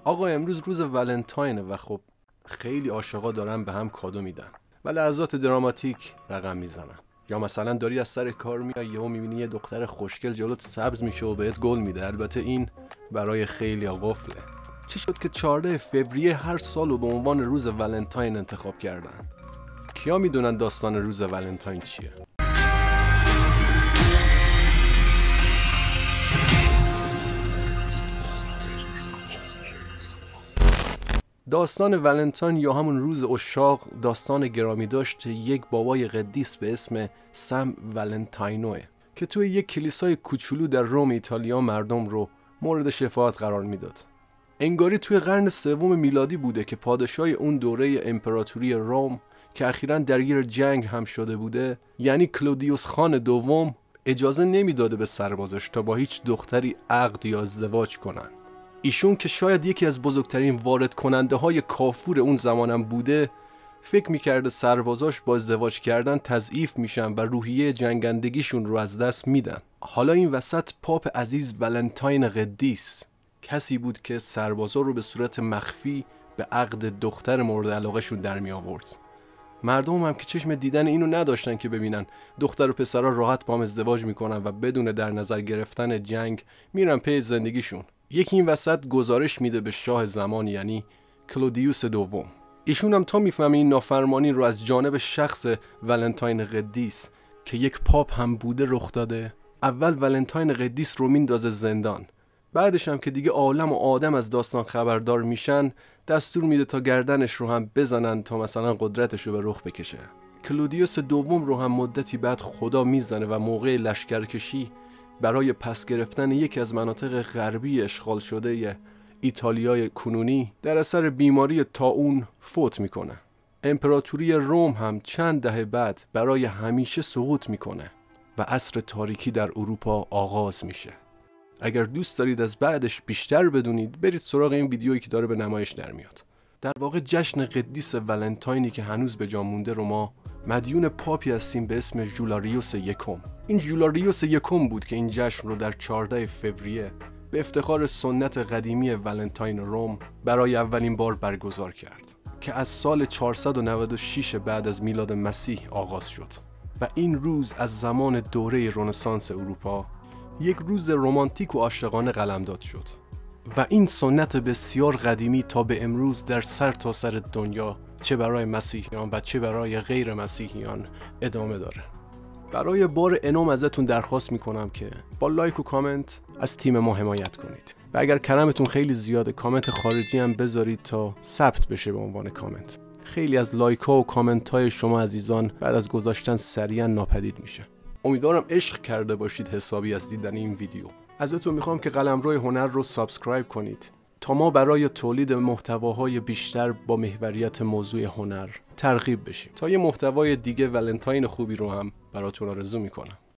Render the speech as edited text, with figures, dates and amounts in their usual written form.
آقا امروز روز ولنتاینه و خب خیلی عاشقا دارن به هم کادو میدن و لحظات دراماتیک رقم میزنن. یا مثلا داری از سر کار میای یهو میبینی یه دختر خوشگل جلوت سبز میشه و بهت گل میده. البته این برای خیلی قفله. چی شد که 14 فوریه هر سال رو به عنوان روز ولنتاین انتخاب کردن؟ کیا میدونن داستان روز ولنتاین چیه؟ داستان ولنتاین یا همون روز عشاق داستان گرامی داشت یک بابای قدیس به اسم سم ولنتاینوه که توی یک کلیسای کوچولو در روم ایتالیا مردم رو مورد شفاعت قرار میداد. انگاری توی قرن سوم میلادی بوده که پادشاه اون دوره امپراتوری روم که اخیراً درگیر جنگ هم شده بوده، یعنی کلودیوس خان دوم، اجازه نمیداده به سربازش تا با هیچ دختری عقد یا ازدواج کنن. ایشون که شاید یکی از بزرگترین وارد کننده های کافور اون زمانم بوده، فکر میکرده سربازاش با ازدواج کردن تضعیف میشن و روحیه جنگندگیشون رو از دست میدن. حالا این وسط پاپ عزیز ولنتاین قدیس کسی بود که سربازا رو به صورت مخفی به عقد دختر مورد علاقهشون در می آورد. مردم هم که چشم دیدن اینو نداشتن که ببینن دختر و پسرها راحت با هم ازدواج میکنن و بدون در نظر گرفتن جنگ میرن پی زندگیشون. یکی این وسط گزارش میده به شاه زمان یعنی کلودیوس دوم. ایشون هم تا میفهمه این نافرمانی رو از جانب شخص ولنتاین قدیس که یک پاپ هم بوده رخ داده، اول ولنتاین قدیس رو میندازه زندان. بعدش هم که دیگه عالم و آدم از داستان خبردار میشن، دستور میده تا گردنش رو هم بزنن تا مثلا قدرتش رو به رخ بکشه. کلودیوس دوم رو هم مدتی بعد خدا میزنه و موقع لشکرکشی برای پس گرفتن یکی از مناطق غربی اشغال شده ایتالیای کنونی در اثر بیماری طاعون فوت میکنه. امپراتوری روم هم چند دهه بعد برای همیشه سقوط میکنه و عصر تاریکی در اروپا آغاز میشه. اگر دوست دارید از بعدش بیشتر بدونید، برید سراغ این ویدیویی که داره به نمایش در میاد. در واقع جشن قدیس ولنتاینی که هنوز به جا مونده رو ما مدیون پاپی هستیم به اسم ژولاریوس یکم. این ژولاریوس یکم بود که این جشن رو در 14 فوریه به افتخار سنت قدیمی ولنتاین روم برای اولین بار برگزار کرد که از سال 496 بعد از میلاد مسیح آغاز شد و این روز از زمان دوره رنسانس اروپا یک روز رمانتیک و عاشقانه قلمداد شد و این سنت بسیار قدیمی تا به امروز در سرتاسر دنیا چه برای مسیحیان و چه برای غیر مسیحیان ادامه داره. برای بار انوم ازتون درخواست میکنم که با لایک و کامنت از تیم ما حمایت کنید و اگر کرمتون خیلی زیاده کامنت خارجی هم بذارید تا ثبت بشه به عنوان کامنت. خیلی از لایک ها و کامنت های شما عزیزان بعد از گذاشتن سریعا ناپدید میشه. امیدوارم عشق کرده باشید حسابی از دیدن این ویدیو. ازتون میخوام که قلمرو هنر رو سابسکرایب کنید تا ما برای تولید محتواهای بیشتر با محوریت موضوع هنر ترغیب بشیم. تا یه محتوای دیگه ولنتاین خوبی رو هم براتون آرزو میکنم.